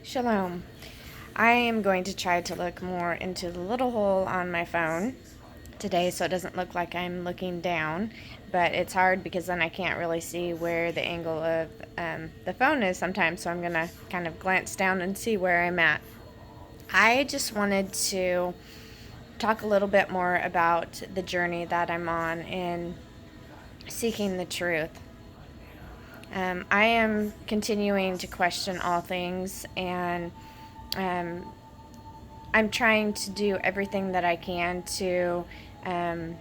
Shalom. I am going to try to look more into the little hole on my phone today so it doesn't look like I'm looking down, but it's hard because then I can't really see where the angle of the phone is sometimes, so I'm going to kind of glance down and see where I'm at. I just wanted to talk a little bit more about the journey that I'm on in seeking the truth. I am continuing to question all things, and um, I'm trying to do everything that I can to um,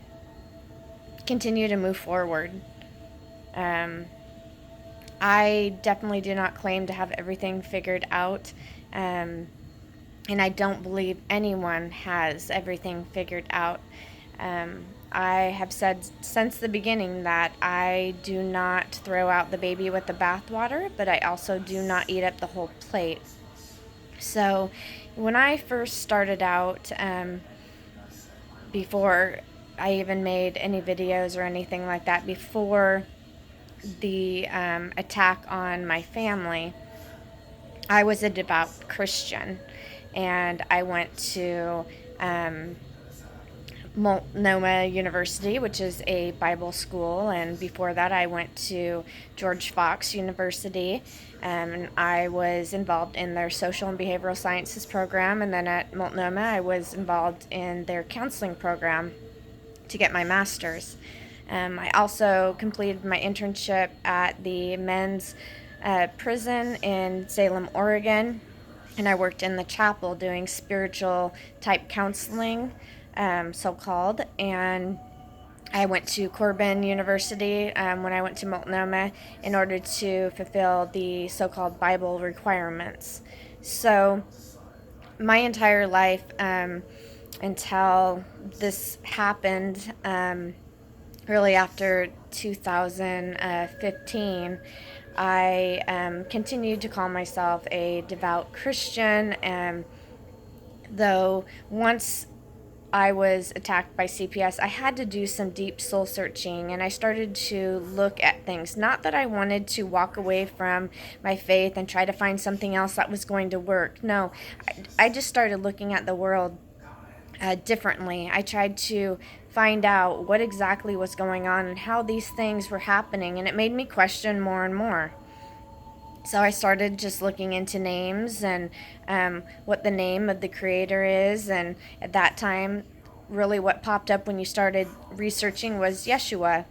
continue to move forward. Um, I definitely do not claim to have everything figured out, um, and I don't believe anyone has everything figured out. I have said since the beginning that I do not throw out the baby with the bathwater, but I also do not eat up the whole plate. So, when I first started out, before I even made any videos or anything like that, before the attack on my family, I was a devout Christian, and I went to Multnomah University, which is a Bible school, and before that I went to George Fox University, and I was involved in their social and behavioral sciences program, and then at Multnomah I was involved in their counseling program to get my master's. I also completed my internship at the men's prison in Salem, Oregon, and I worked in the chapel doing spiritual type counseling, so-called, and I went to Corbin University when I went to Multnomah in order to fulfill the so-called Bible requirements. So my entire life, until this happened, really after 2015, I continued to call myself a devout Christian, though once I was attacked by CPS, I had to do some deep soul searching, and I started to look at things. Not that I wanted to walk away from my faith and try to find something else that was going to work. No, I just started looking at the world differently. I tried to find out what exactly was going on and how these things were happening, and it made me question more and more. So I started just looking into names and what the name of the creator is, and at that time, really what popped up when you started researching was Yeshua.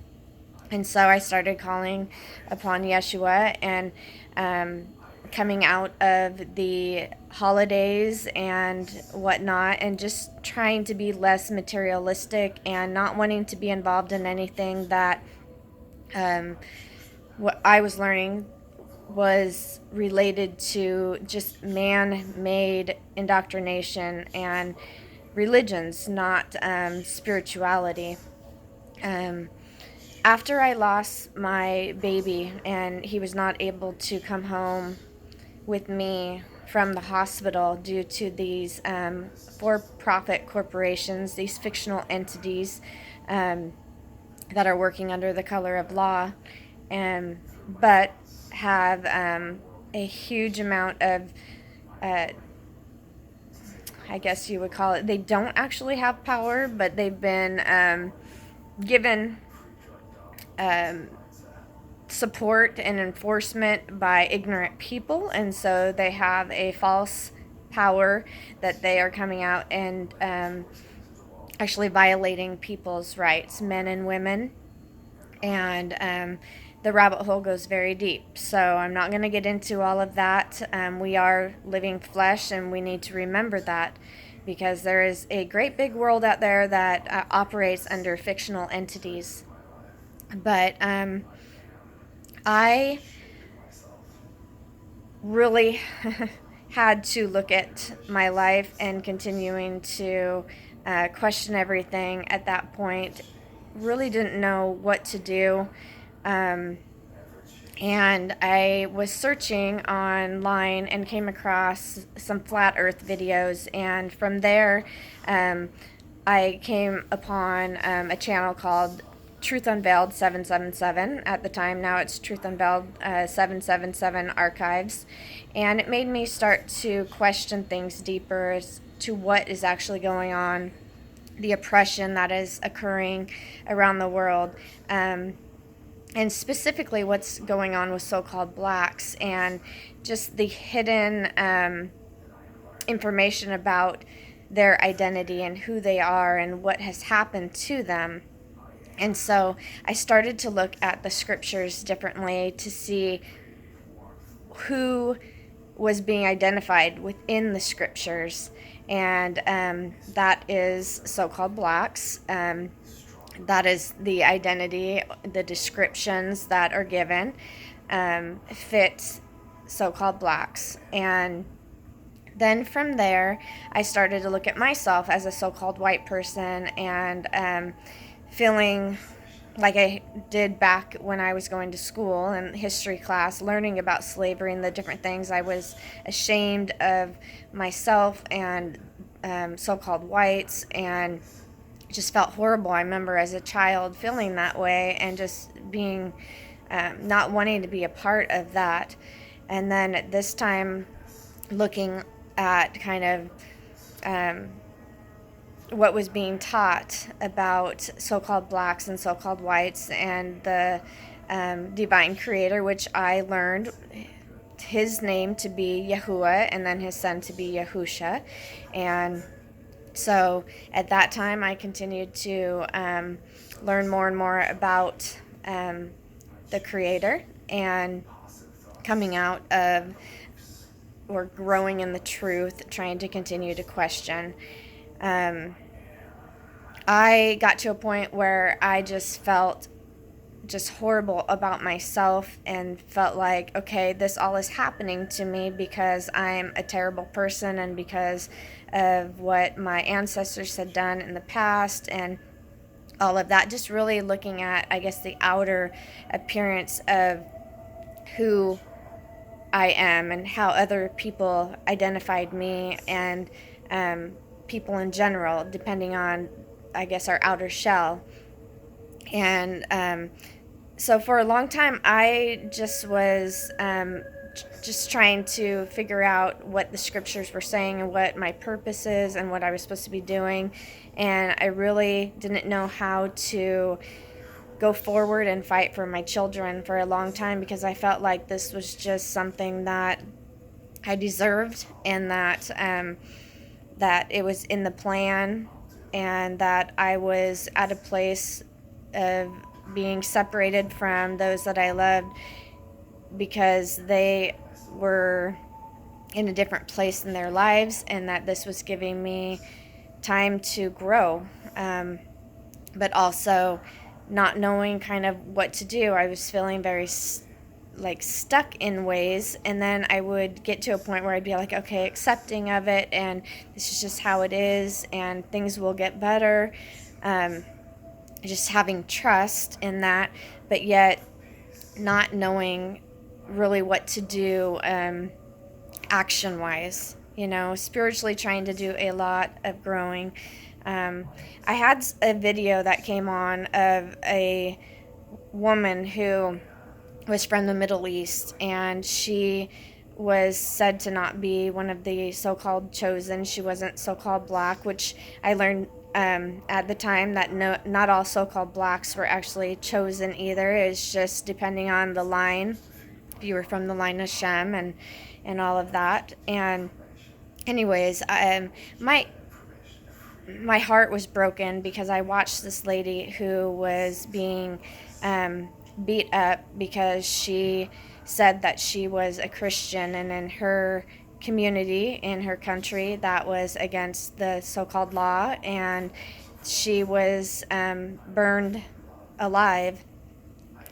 And so I started calling upon Yeshua, and coming out of the holidays and whatnot, and just trying to be less materialistic and not wanting to be involved in anything that what I was learning was related to just man-made indoctrination and religions, not spirituality. Um, After I lost my baby and he was not able to come home with me from the hospital due to these for-profit corporations, these fictional entities that are working under the color of law, but have a huge amount of, I guess you would call it, they don't actually have power, but they've been given support and enforcement by ignorant people, and so they have a false power that they are coming out and actually violating people's rights, men and women, and the rabbit hole goes very deep. So I'm not going to get into all of that. We are living flesh, and we need to remember that, because there is a great big world out there that operates under fictional entities. But I really had to look at my life and continuing to question everything at that point. Really didn't know what to do. And I was searching online and came across some flat earth videos, and from there I came upon a channel called Truth Unveiled 777 at the time. Now it's Truth Unveiled 777 Archives. And it made me start to question things deeper as to what is actually going on, the oppression that is occurring around the world. And specifically what's going on with so-called blacks and just the hidden information about their identity and who they are and what has happened to them. And so I started to look at the scriptures differently to see who was being identified within the scriptures, and that is so-called blacks. That is the identity, the descriptions that are given fit so-called blacks. And then from there, I started to look at myself as a so-called white person and feeling like I did back when I was going to school and history class, learning about slavery and the different things. I was ashamed of myself and so-called whites, and just felt horrible. I remember as a child feeling that way and just being not wanting to be a part of that. And then at this time, looking at kind of what was being taught about so-called blacks and so-called whites and the divine creator, which I learned his name to be Yahuwah and then his son to be Yahusha. And so at that time, I continued to learn more and more about the creator and coming out of or growing in the truth, trying to continue to question. I got to a point where I just felt just horrible about myself and felt like, okay, this all is happening to me because I'm a terrible person and because of what my ancestors had done in the past and all of that. Just really looking at, I guess, the outer appearance of who I am and how other people identified me and people in general, depending on, I guess, our outer shell. And so for a long time, I just was just trying to figure out what the scriptures were saying and what my purpose is and what I was supposed to be doing. And I really didn't know how to go forward and fight for my children for a long time because I felt like this was just something that I deserved and that that it was in the plan and that I was at a place of being separated from those that I loved because they were in a different place in their lives, and that this was giving me time to grow, but also not knowing kind of what to do. I was feeling very stuck in ways, and then I would get to a point where I'd be like, okay, accepting of it, and this is just how it is, and things will get better. Just having trust in that, but yet not knowing really what to do action-wise, spiritually trying to do a lot of growing. I had a video that came on of a woman who was from the Middle East, and she was said to not be one of the so-called chosen. She wasn't so-called black, which I learned at the time that not all so-called blacks were actually chosen either. It's just depending on the line, if you were from the line of Shem and all of that. And anyways, my heart was broken because I watched this lady who was being beat up because she said that she was a Christian, and in her community, in her country, that was against the so-called law, and she was burned alive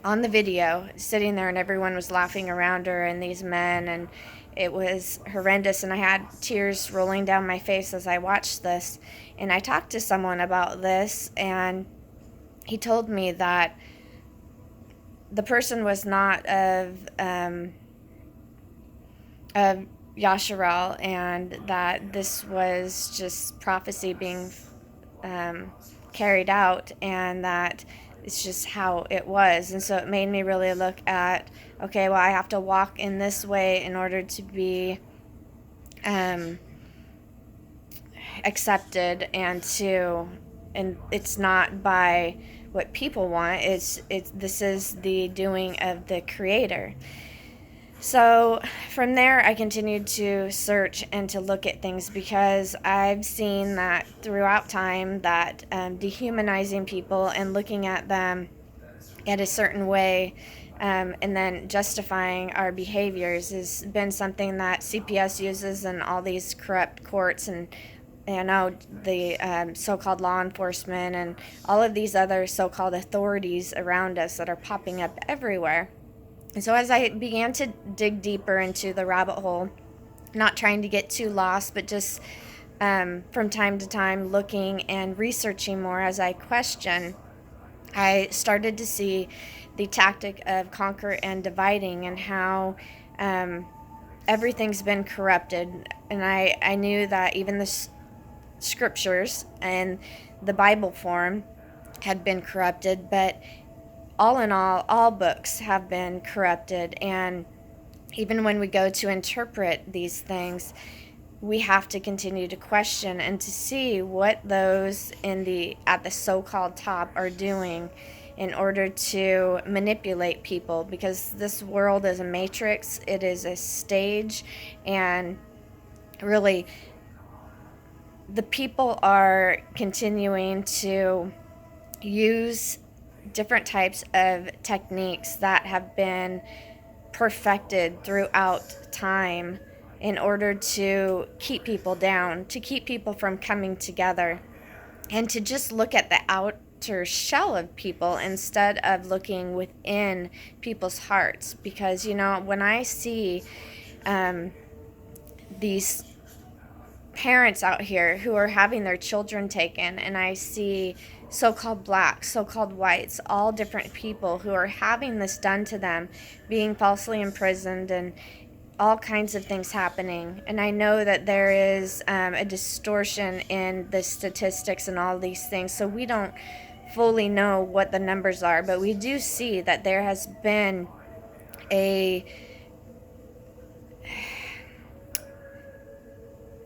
on the video, sitting there, and everyone was laughing around her and these men, and it was horrendous, and I had tears rolling down my face as I watched this. And I talked to someone about this, and he told me that the person was not of Yasharel, and that this was just prophecy being carried out, and that it's just how it was. And so it made me really look at, okay, well, I have to walk in this way in order to be accepted, and it's not by what people want. It's this is the doing of the Creator. So from there, I continued to search and to look at things, because I've seen that throughout time that dehumanizing people and looking at them in a certain way, and then justifying our behaviors has been something that CPS uses in all these corrupt courts, and the so-called law enforcement and all of these other so-called authorities around us that are popping up everywhere. And so as I began to dig deeper into the rabbit hole, not trying to get too lost, but just from time to time looking and researching more as I question, I started to see the tactic of conquer and dividing, and how everything's been corrupted. And I knew that even the scriptures and the Bible form had been corrupted, but all in all books have been corrupted. And even when we go to interpret these things, we have to continue to question and to see what those at the so-called top are doing in order to manipulate people, because this world is a matrix, it is a stage, and really the people are continuing to use different types of techniques that have been perfected throughout time in order to keep people down, to keep people from coming together, and to just look at the outer shell of people instead of looking within people's hearts. Because, when I see these parents out here who are having their children taken, and I see so-called blacks, so-called whites, all different people who are having this done to them, being falsely imprisoned, and all kinds of things happening. And I know that there is a distortion in the statistics and all these things, so we don't fully know what the numbers are, but we do see that there has been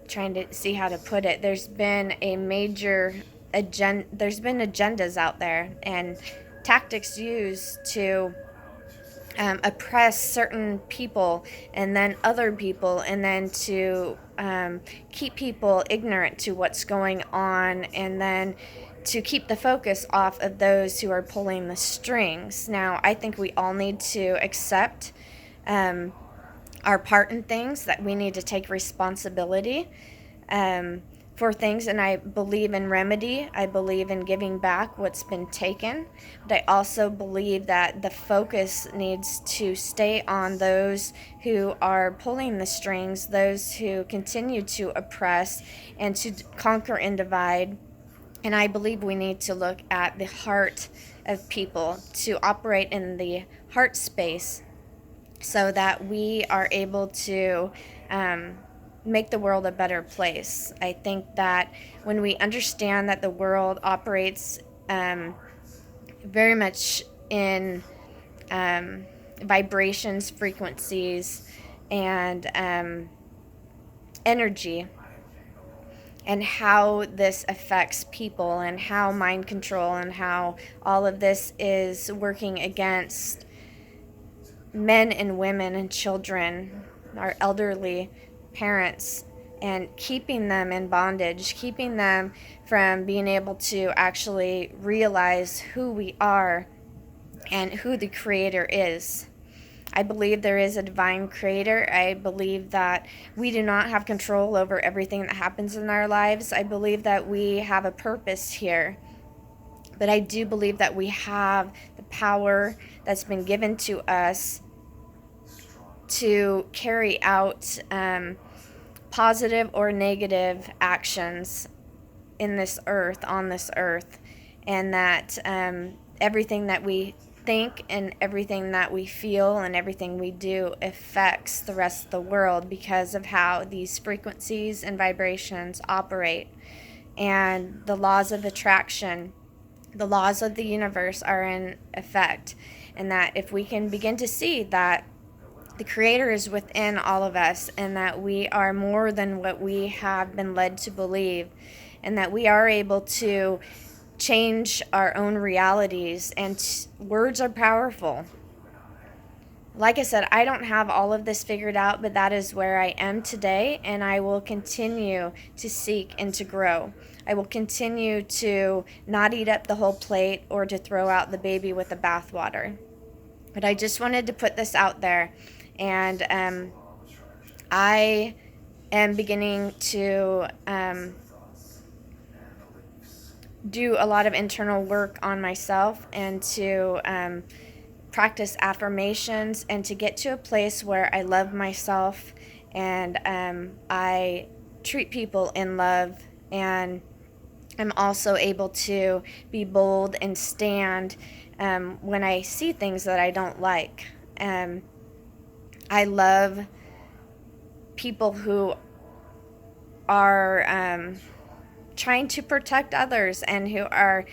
trying to see how to put it, there's been a major there's been agendas out there and tactics used to oppress certain people and then other people, and then to keep people ignorant to what's going on, and then to keep the focus off of those who are pulling the strings. Now, I think we all need to accept our part in things, that we need to take responsibility for things, and I believe in remedy. I believe in giving back what's been taken, but I also believe that the focus needs to stay on those who are pulling the strings, those who continue to oppress and to conquer and divide. And I believe we need to look at the heart of people, to operate in the heart space, so that we are able to make the world a better place. I think that when we understand that the world operates very much in vibrations, frequencies, and energy, and how this affects people, and how mind control and how all of this is working against men and women and children, our elderly parents, and keeping them in bondage, keeping them from being able to actually realize who we are and who the Creator is. I believe there is a divine Creator. I believe that we do not have control over everything that happens in our lives. I believe that we have a purpose here. But I do believe that we have the power that's been given to us to carry out positive or negative actions in this earth, on this earth, and that everything that we think and everything that we feel and everything we do affects the rest of the world because of how these frequencies and vibrations operate, and the laws of attraction the laws of the universe are in effect, and that if we can begin to see that the Creator is within all of us, and that we are more than what we have been led to believe, and that we are able to change our own realities, and words are powerful. Like I said, I don't have all of this figured out, but that is where I am today, and I will continue to seek and to grow. I will continue to not eat up the whole plate or to throw out the baby with the bathwater. But I just wanted to put this out there, and I am beginning to do a lot of internal work on myself, and to practice affirmations, and to get to a place where I love myself, and I treat people in love, and I'm also able to be bold and stand when I see things that I don't like. I love people who are trying to protect others, and who are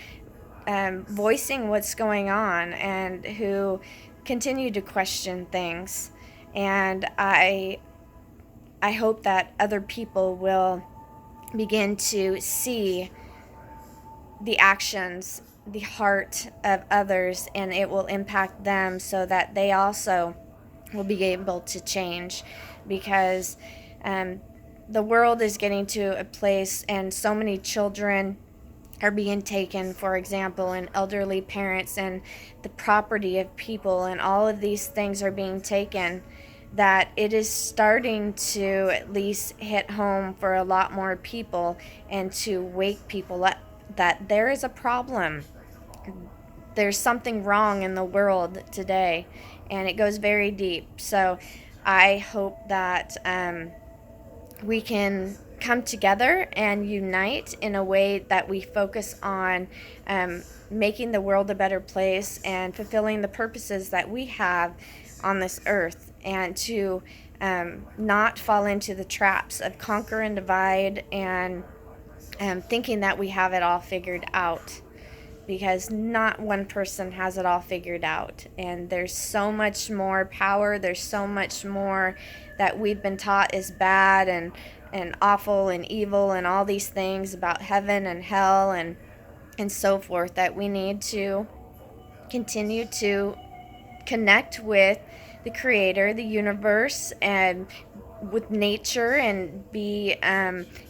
voicing what's going on, and who continue to question things. And I hope that other people will begin to see the actions, the heart of others, and it will impact them, so that they also will be able to change. Because the world is getting to a place, and so many children are being taken, for example, and elderly parents, and the property of people, and all of these things are being taken, that it is starting to at least hit home for a lot more people, and to wake people up that there is a problem. There's something wrong in the world today, and it goes very deep. So I hope that we can come together and unite in a way that we focus on making the world a better place, and fulfilling the purposes that we have on this earth, and to not fall into the traps of conquer and divide, and thinking that we have it all figured out, because not one person has it all figured out. And there's so much more power, there's so much more that we've been taught is bad, and awful and evil, and all these things about heaven and hell, and so forth, that we need to continue to connect with the Creator, the universe, and with nature, and be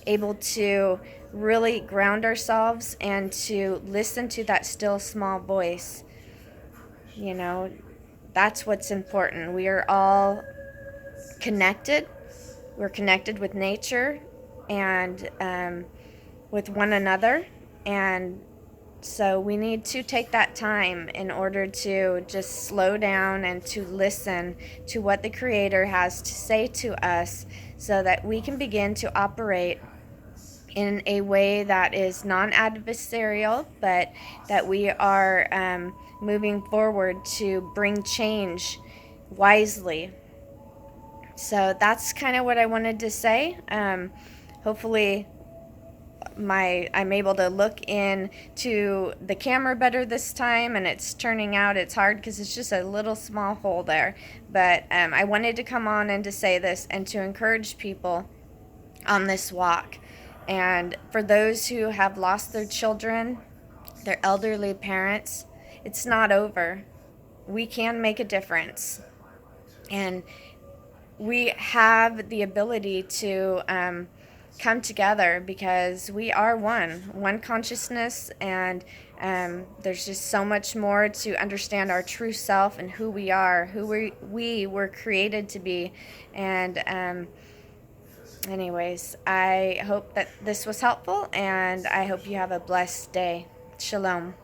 able to really ground ourselves, and to listen to that still small voice. You know, that's what's important. We are all connected. We're connected with nature, and with one another. And so we need to take that time in order to just slow down, and to listen to what the Creator has to say to us, so that we can begin to operate in a way that is non-adversarial, but that we are moving forward to bring change wisely. So that's kind of what I wanted to say. Hopefully I'm able to look into the camera better this time, and it's turning out. It's hard because it's just a little small hole there, but I wanted to come on and to say this, and to encourage people on this walk. And for those who have lost their children, their elderly parents, it's not over. We can make a difference, and we have the ability to come together, because we are one consciousness, and there's just so much more to understand our true self, and who we are, who we were created to be. And anyways, I hope that this was helpful, and I hope you have a blessed day. Shalom.